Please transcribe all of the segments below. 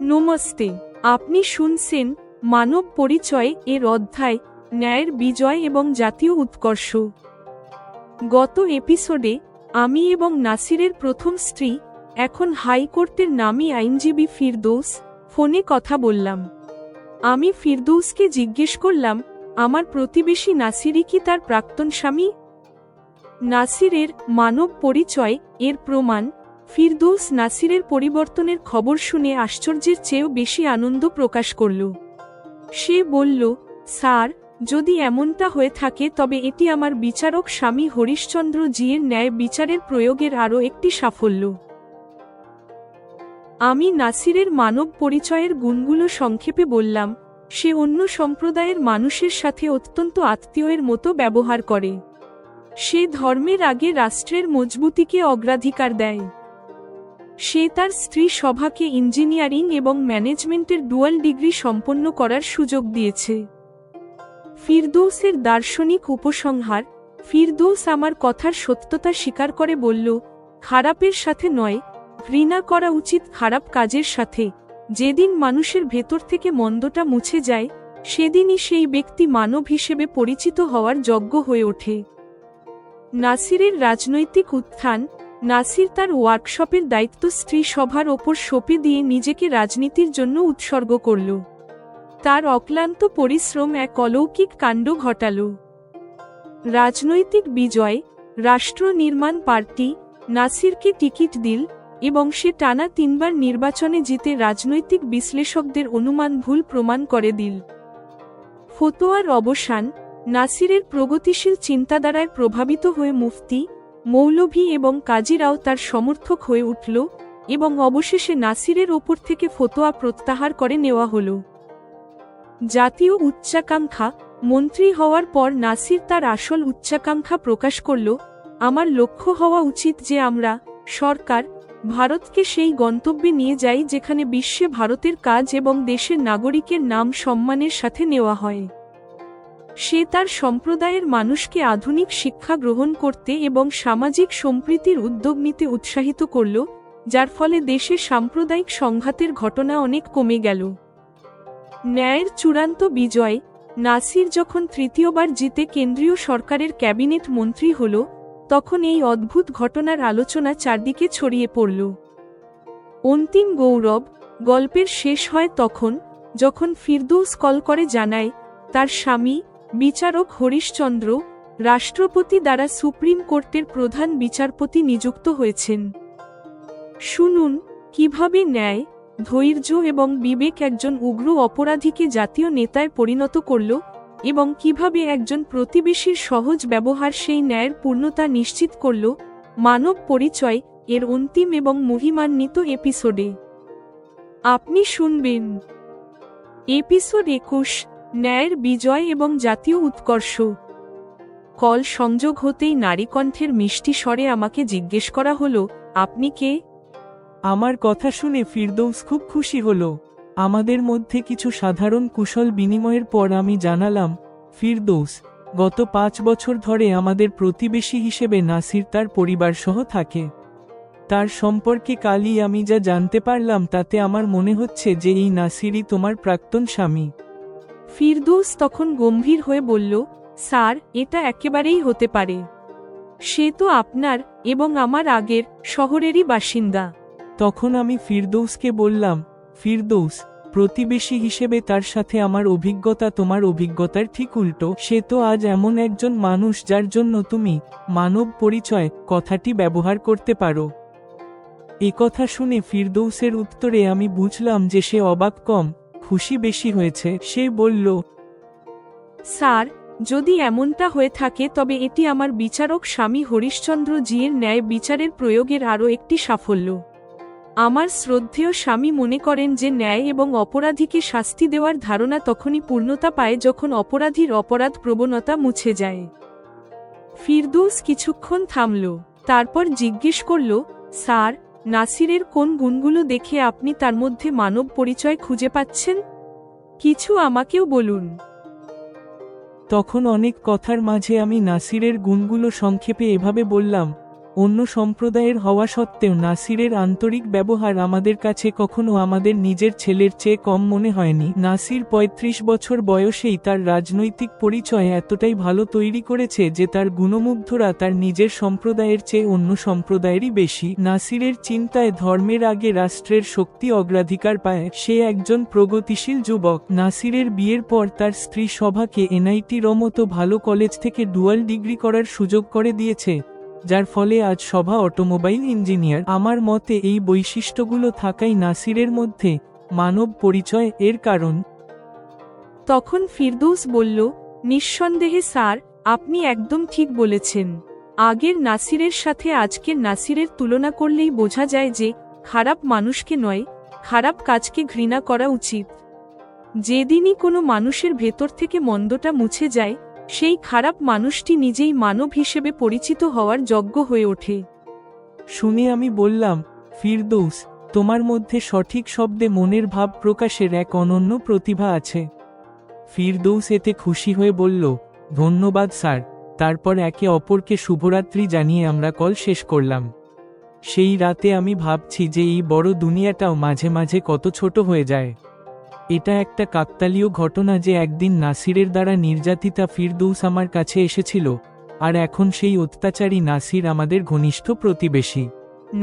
নমস্তে। আপনি শুনছেন মানব পরিচয় এর অধ্যায় ন্যায়ের বিজয় এবং জাতীয় উৎকর্ষ। গত এপিসোডে আমি এবং নাসিরের প্রথম স্ত্রী, এখন হাইকোর্টের নামী আইনজীবী ফিরদৌস, ফোনে কথা বললাম। আমি ফিরদৌসকে জিজ্ঞেস করলাম, আমার প্রতিবেশী নাসিরই কি তার প্রাক্তন স্বামী? নাসিরের মানব পরিচয় এর প্রমাণ। ফিরদৌস নাসিরের পরিবর্তনের খবর শুনে আশ্চর্যের চেয়েও বেশি আনন্দ প্রকাশ করল। সে বলল, স্যার, যদি এমনটা হয়ে থাকে তবে এটি আমার বিচারক স্বামী হরিশচন্দ্র জির ন্যায় বিচারের প্রয়োগের আরও একটি সাফল্য। আমি নাসিরের মানব পরিচয়ের গুণগুলো সংক্ষেপে বললাম। সে অন্য সম্প্রদায়ের মানুষের সাথে অত্যন্ত আত্মীয়ের মতো ব্যবহার করে। সে ধর্মের আগে রাষ্ট্রের মজবুতিকে অগ্রাধিকার দেয়। সে তার স্ত্রী সভাকে ইঞ্জিনিয়ারিং এবং ম্যানেজমেন্টের ডুয়াল ডিগ্রি সম্পন্ন করার সুযোগ দিয়েছে। ফিরদৌসের দার্শনিক উপসংহার। ফিরদৌস আমার কথার সত্যতা স্বীকার করে বলল, খারাপের সাথে নয়, ঘৃণা করা উচিত খারাপ কাজের সাথে। যেদিন মানুষের ভেতর থেকে মন্দটা মুছে যায়, সেদিনই সেই ব্যক্তি মানব হিসেবে পরিচিত হওয়ার যোগ্য হয়ে ওঠে। নাসিরের রাজনৈতিক উত্থান। নাসির তার ওয়ার্কশপের দায়িত্ব স্ত্রী সভার ওপর সঁপে দিয়ে নিজেকে রাজনীতির জন্য উৎসর্গ করল। তার অক্লান্ত পরিশ্রম এক অলৌকিক কাণ্ড ঘটাল। রাজনৈতিক বিজয়। রাষ্ট্র নির্মাণ পার্টি নাসিরকে টিকিট দিল এবং সে টানা 3 বার নির্বাচনে জিতে রাজনৈতিক বিশ্লেষকদের অনুমান ভুল প্রমাণ করে দিল। ফতোয়ার অবসান। নাসিরের প্রগতিশীল চিন্তাধারায় প্রভাবিত হয়ে মুফতি, মৌলভী এবং কাজীরাও তার সমর্থক হয়ে উঠল এবং অবশেষে নাসিরের ওপর থেকে ফতোয়া প্রত্যাহার করে নেওয়া হল। জাতীয় উচ্চাকাঙ্ক্ষা। মন্ত্রী হওয়ার পর নাসির তার আসল উচ্চাকাঙ্ক্ষা প্রকাশ করল, আমার লক্ষ্য হওয়া উচিত যে আমরা, সরকার, ভারতকে সেই গন্তব্যে নিয়ে যাই যেখানে বিশ্বে ভারতের কাজ এবং দেশের নাগরিকের নাম সম্মানের সাথে নেওয়া হয়। সে তার সম্প্রদায়ের মানুষকে আধুনিক শিক্ষা গ্রহণ করতে এবং সামাজিক সম্প্রীতির উদ্যোগ নিতে উৎসাহিত করল, যার ফলে দেশে সাম্প্রদায়িক সংঘাতের ঘটনা অনেক কমে গেল। ন্যায়ের চূড়ান্ত বিজয়। নাসির যখন তৃতীয়বার জিতে কেন্দ্রীয় সরকারের ক্যাবিনেট মন্ত্রী হল, তখন এই অদ্ভুত ঘটনার আলোচনা চারদিকে ছড়িয়ে পড়ল। অন্তিম গৌরব। গল্পের শেষ হয় তখন, যখন ফিরদৌস কল করে জানায়, তার স্বামী, বিচারক হরিশচন্দ্র, রাষ্ট্রপতি দ্বারা সুপ্রিম কোর্টের প্রধান বিচারপতি নিযুক্ত হয়েছেন। শুনুন কিভাবে ন্যায়, ধৈর্য এবং বিবেক একজন উগ্র অপরাধীকে জাতীয় নেতায় পরিণত করল এবং কিভাবে একজন প্রতিবেশীর সহজ ব্যবহার সেই ন্যায়ের পূর্ণতা নিশ্চিত করল। মানব পরিচয় এর অন্তিম এবং মহিমান্বিত এপিসোডে আপনি শুনবেন। এপিসোড 21, ন্যায়ের বিজয় এবং জাতীয় উৎকর্ষ। কল সংযোগ হতেই নারীকণ্ঠের মিষ্টি স্বরে আমাকে জিজ্ঞেস করা হলো, আপনি কে? আমার কথা শুনে ফিরদৌস খুব খুশি হল। আমাদের মধ্যে কিছু সাধারণ কুশল বিনিময়ের পর আমি জানালাম, ফিরদৌস, গত 5 বছর ধরে আমাদের প্রতিবেশী হিসেবে নাসির তার পরিবারসহ থাকে। তার সম্পর্কে কালই আমি যা জানতে পারলাম তাতে আমার মনে হচ্ছে যে এই নাসিরই তোমার প্রাক্তন স্বামী। ফিরদৌস তখন গম্ভীর হয়ে বলল, স্যার, এটা একেবারেই হতে পারে। সে তো আপনার এবং আমার আগের শহরেরই বাসিন্দা। তখন আমি ফিরদৌসকে বললাম, ফিরদৌস, প্রতিবেশী হিসেবে তার সাথে আমার অভিজ্ঞতা তোমার অভিজ্ঞতার ঠিক উল্টো। সে তো আজ এমন একজন মানুষ যার জন্য তুমি মানব পরিচয় কথাটি ব্যবহার করতে পারো। কথা শুনে ফিরদৌসের উত্তরে আমি বুঝলাম যে সে অবাক কম, খুশি বেশি হয়েছে। সে বলল, স্যার, যদি এমনটা হয়ে থাকে তবে এটি আমার বিচারক স্বামী হরিশচন্দ্র জির ন্যায় বিচারের প্রয়োগের আরও একটি সাফল্য। আমার শ্রদ্ধেয় স্বামী মনে করেন যে ন্যায় এবং অপরাধীকে শাস্তি দেওয়ার ধারণা তখনই পূর্ণতা পায় যখন অপরাধীর অপরাধ প্রবণতা মুছে যায়। ফিরদৌস কিছুক্ষণ থামল, তারপর জিজ্ঞেস করল, স্যার, নাসিরের কোন গুণগুলো দেখে আপনি তার মধ্যে মানব পরিচয় খুঁজে পাচ্ছেন? কিছু আমাকেও বলুন। তখন অনেক কথার মাঝে আমি নাসিরের গুণগুলো সংক্ষেপে এভাবে বললাম, অন্য সম্প্রদায়ের হওয়া সত্ত্বেও নাসিরের আন্তরিক ব্যবহার আমাদের কাছে কখনো আমাদের নিজের ছেলের চেয়ে কম মনে হয়নি। নাসির ৩৫ বছর বয়সেই তার রাজনৈতিক পরিচয় এতটাই ভালো তৈরি করেছে যে তার গুণমুগ্ধরা তার নিজের সম্প্রদায়ের চেয়ে অন্য সম্প্রদায়েরই বেশি। নাসিরের চিন্তায় ধর্মের আগে রাষ্ট্রের শক্তি অগ্রাধিকার পায়। সে একজন প্রগতিশীল যুবক। নাসিরের বিয়ের পর তার স্ত্রী সভাকে এনআইটির মতো ভালো কলেজ থেকে ডুয়াল ডিগ্রি করার সুযোগ করে দিয়েছে, যার ফলে আজ সভা অটোমোবাইল ইঞ্জিনিয়ার। আমার মতে এই বৈশিষ্ট্যগুলো থাকাই নাসিরের মধ্যে মানব পরিচয় এর কারণ। তখন ফিরদৌস বলল, নিঃসন্দেহে স্যার, আপনি একদম ঠিক বলেছেন। আগের নাসিরের সাথে আজকের নাসিরের তুলনা করলেই বোঝা যায় যে খারাপ মানুষকে নয়, খারাপ কাজকে ঘৃণা করা উচিত। যেদিনই কোনো মানুষের ভেতর থেকে মন্দটা মুছে যায়, সেই খারাপ মানুষটি নিজেই মানব হিসেবে পরিচিত হওয়ার যোগ্য হয়ে ওঠে। শুনে আমি বললাম, ফিরদৌস, তোমার মধ্যে সঠিক শব্দে মনের ভাব প্রকাশের এক অনন্য প্রতিভা আছে। ফিরদৌস এতে খুশি হয়ে বলল, ধন্যবাদ স্যার। তারপর একে অপরকে শুভরাত্রি জানিয়ে আমরা কল শেষ করলাম। সেই রাতে আমি ভাবছি যে এই বড় দুনিয়াটাও মাঝে মাঝে কত ছোট হয়ে যায়। এটা একটা কাকতালীয় ঘটনা যে একদিন নাসিরের দ্বারা নির্যাতিতা ফিরদৌস আমার কাছে এসেছিল, আর এখন সেই অত্যাচারী নাসির আমাদের ঘনিষ্ঠ প্রতিবেশী।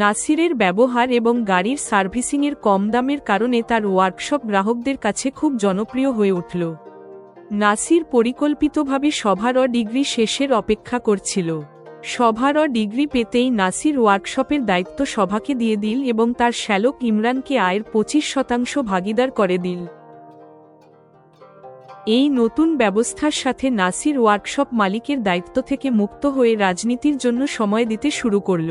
নাসিরের ব্যবহার এবং গাড়ির সার্ভিসিংয়ের কম দামের কারণে তার ওয়ার্কশপ গ্রাহকদের কাছে খুব জনপ্রিয় হয়ে উঠল। নাসির পরিকল্পিতভাবে সভার ডিগ্রি শেষের অপেক্ষা করছিল। সভার ডিগ্রি পেতেই নাসির ওয়ার্কশপের দায়িত্ব সভাকে দিয়ে দিল এবং তার শ্যালক ইমরানকে আয়ের 25% ভাগিদার করে দিল। এই নতুন ব্যবস্থার সাথে নাসির ওয়ার্কশপ মালিকের দায়িত্ব থেকে মুক্ত হয়ে রাজনীতির জন্য সময় দিতে শুরু করল।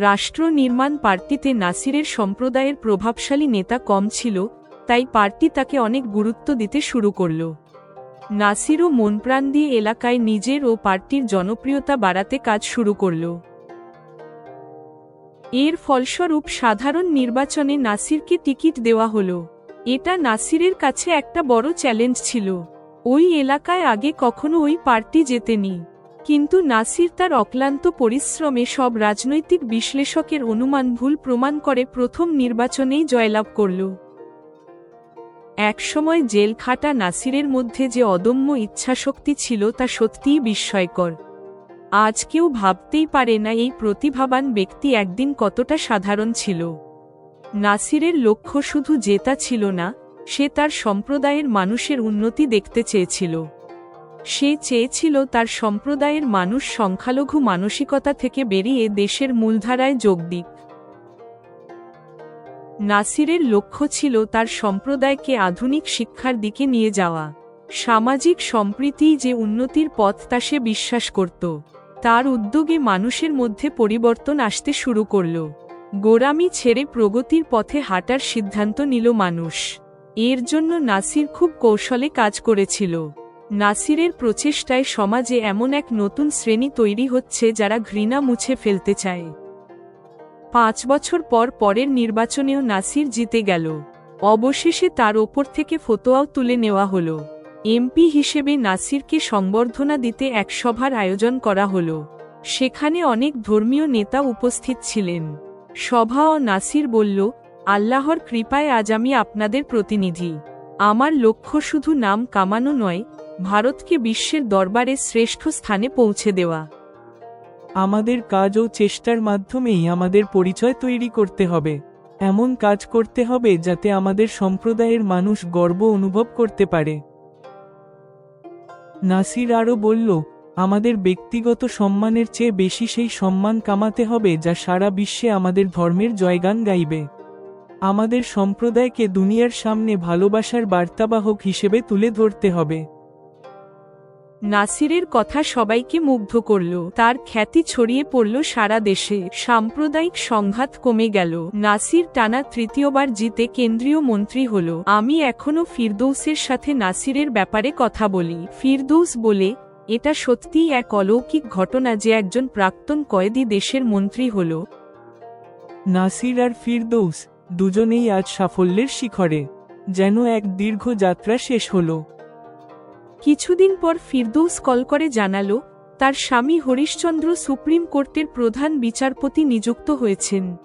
রাষ্ট্র নির্মাণ পার্টিতে নাসিরের সম্প্রদায়ের প্রভাবশালী নেতা কম ছিল, তাই পার্টি তাকে অনেক গুরুত্ব দিতে শুরু করল। নাসিরও মনপ্রাণ দিয়ে এলাকায় নিজের ও পার্টির জনপ্রিয়তা বাড়াতে কাজ শুরু করল। এর ফলস্বরূপ সাধারণ নির্বাচনে নাসিরকে টিকিট দেওয়া হলো। এটা নাসিরের কাছে একটা বড় চ্যালেঞ্জ ছিল। ওই এলাকায় আগে কখনো ওই পার্টি জেতেনি, কিন্তু নাসির তার অক্লান্ত পরিশ্রমে সব রাজনৈতিক বিশ্লেষকের অনুমান ভুল প্রমাণ করে প্রথম নির্বাচনেই জয়লাভ করল। একসময় জেল খাটা নাসিরের মধ্যে যে অদম্য ইচ্ছাশক্তি ছিল তা সত্যিই বিস্ময়কর। আজ কেউ ভাবতেই পারে না এই প্রতিভাবান ব্যক্তি একদিন কতটা সাধারণ ছিল। নাসিরের লক্ষ্য শুধু জেতা ছিল না, সে তার সম্প্রদায়ের মানুষের উন্নতি দেখতে চেয়েছিল। সে চেয়েছিল তার সম্প্রদায়ের মানুষ সংখ্যালঘু মানসিকতা থেকে বেরিয়ে দেশের মূলধারায় যোগ দিক। নাসিরের লক্ষ্য ছিল তার সম্প্রদায়কে আধুনিক শিক্ষার দিকে নিয়ে যাওয়া। সামাজিক সম্প্রীতিই যে উন্নতির পথ তা সে বিশ্বাস করত। তার উদ্যোগে মানুষের মধ্যে পরিবর্তন আসতে শুরু করল। গোঁড়ামি ছেড়ে প্রগতির পথে হাঁটার সিদ্ধান্ত নিল মানুষ। এর জন্য নাসির খুব কৌশলে কাজ করেছিল। নাসিরের প্রচেষ্টায় সমাজে এমন এক নতুন শ্রেণী তৈরি হচ্ছে যারা ঘৃণা মুছে ফেলতে চায়। 5 বছর পর পরের নির্বাচনেও নাসির জিতে গেল। অবশেষে তার ওপর থেকে ফতোয়াও তুলে নেওয়া হলো। এমপি হিসেবে নাসিরকে সংবর্ধনা দিতে এক সভার আয়োজন করা হলো। সেখানে অনেক ধর্মীয় নেতা উপস্থিত ছিলেন। সভা ও নাসির বলল, আল্লাহর কৃপায় আজ আমি আপনাদের প্রতিনিধি। আমার লক্ষ্য শুধু নাম কামানো নয়, ভারতকে বিশ্বের দরবারে শ্রেষ্ঠ স্থানে পৌঁছে দেওয়া। আমাদের কাজ ও চেষ্টার মাধ্যমেই আমাদের পরিচয় তৈরি করতে হবে। এমন কাজ করতে হবে যাতে আমাদের সম্প্রদায়ের মানুষ গর্ব অনুভব করতে পারে। নাসির আরও বলল, আমাদের ব্যক্তিগত সম্মানের চেয়ে বেশি সেই সম্মান কামাতে হবে যা সারা বিশ্বে আমাদের ধর্মের জয়গান গাইবে। আমাদের সম্প্রদায়কে দুনিয়ার সামনে ভালোবাসার বার্তাবাহক হিসেবে তুলে ধরতে হবে। নাসিরের কথা সবাইকে মুগ্ধ করল। তার খ্যাতি ছড়িয়ে পড়ল সারা দেশে। সাম্প্রদায়িক সংঘাত কমে গেল। নাসির টানা তৃতীয়বার জিতে কেন্দ্রীয় মন্ত্রী হল। আমি এখনো ফিরদৌসের সাথে নাসিরের ব্যাপারে কথা বলি। ফিরদৌস বলে, এটা সত্যিই এক অলৌকিক ঘটনা যে একজন প্রাক্তন কয়েদি দেশের মন্ত্রী হল। নাসির আর ফিরদৌস দুজনেই আজ সাফল্যের শিখরে, যেন এক দীর্ঘ যাত্রা শেষ হলো। কিছুদিন পর ফিরদৌস কল করে জানালো, তার স্বামী হরিশচন্দ্র সুপ্রিম কোর্টের প্রধান বিচারপতি নিযুক্ত হয়েছেন।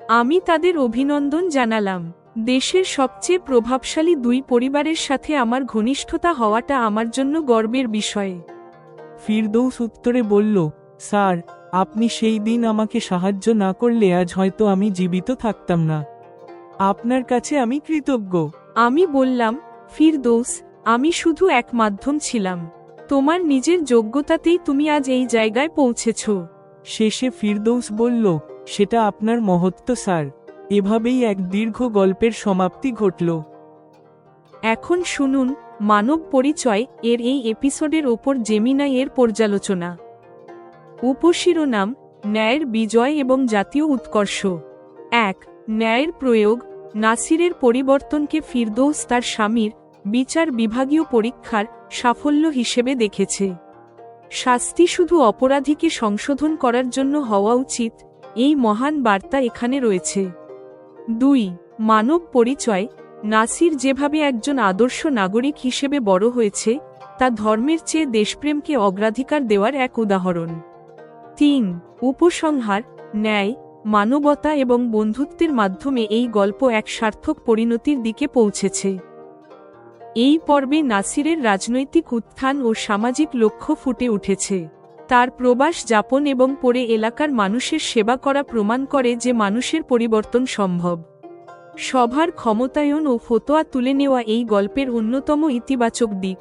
আমি তাদের অভিনন্দন জানালাম। দেশের সবচেয়ে প্রভাবশালী দুই পরিবারের সাথে আমার ঘনিষ্ঠতা হওয়াটা আমার জন্য গর্বের বিষয়। ফিরদৌস উত্তরে বলল, স্যার, আপনি সেই দিন আমাকে সাহায্য না করলে আজ হয়তো আমি জীবিত থাকতাম না। আপনার কাছে আমি কৃতজ্ঞ। আমি বললাম, ফিরদৌস, আমি শুধু এক মাধ্যম ছিলাম। তোমার নিজের যোগ্যতাতেই তুমি আজ এই জায়গায় পৌঁছেছ। শেষে ফিরদৌস বলল, সেটা আপনার মহত্ব স্যার। এভাবেই এক দীর্ঘ গল্পের সমাপ্তি ঘটল। এখন শুনুন মানব পরিচয় এর এই এপিসোডের ওপর জেমিনাই এর পর্যালোচনা। উপশিরোনাম, ন্যায়ের বিজয় এবং জাতীয় উৎকর্ষ। ১. ন্যায়ের প্রয়োগ। নাসিরের পরিবর্তনকে ফিরদৌস তার স্বামীর বিচার বিভাগীয় পরীক্ষার সাফল্য হিসেবে দেখেছে। শাস্তি শুধু অপরাধীকে সংশোধন করার জন্য হওয়া উচিত, এই মহান বার্তা এখানে রয়েছে। ২. মানব পরিচয়। নাসির যেভাবে একজন আদর্শ নাগরিক হিসেবে বড় হয়েছে তা ধর্মের চেয়ে দেশপ্রেমকে অগ্রাধিকার দেওয়ার এক উদাহরণ। ৩. উপসংহার। ন্যায়, মানবতা এবং বন্ধুত্বের মাধ্যমে এই গল্প এক সার্থক পরিণতির দিকে পৌঁছেছে। এই পর্বে নাসিরের রাজনৈতিক উত্থান ও সামাজিক লক্ষ্য ফুটে উঠেছে। তার প্রবাস যাপন এবং পরে এলাকার মানুষের সেবা করা প্রমাণ করে যে মানুষের পরিবর্তন সম্ভব। সভার ক্ষমতায়ন ও ফতোয়া তুলে নেওয়া এই গল্পের অন্যতম ইতিবাচক দিক।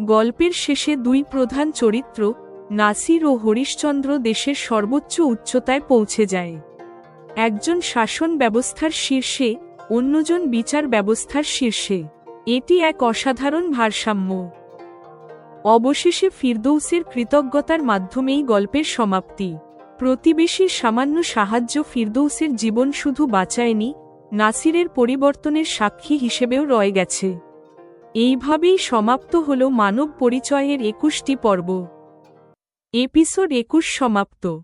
গল্পের শেষে দুই প্রধান চরিত্র, নাসির ও হরিশচন্দ্র, দেশের সর্বোচ্চ উচ্চতায় পৌঁছে যায়। একজন শাসন ব্যবস্থার শীর্ষে, অন্যজন বিচার ব্যবস্থার শীর্ষে। এটি এক অসাধারণ ভারসাম্য। অবশেষে ফিরদৌসের কৃতজ্ঞতার মাধ্যমেই গল্পের সমাপ্তি। প্রতিবেশীর সামান্য সাহায্য ফিরদৌসের জীবন শুধু বাঁচায়নি, নাসিরের পরিবর্তনের সাক্ষী হিসেবেও রয়ে গেছে। এইভাবেই সমাপ্ত হল মানব পরিচয়ের ২১টি পর্ব। এপিসোড ২১ সমাপ্ত।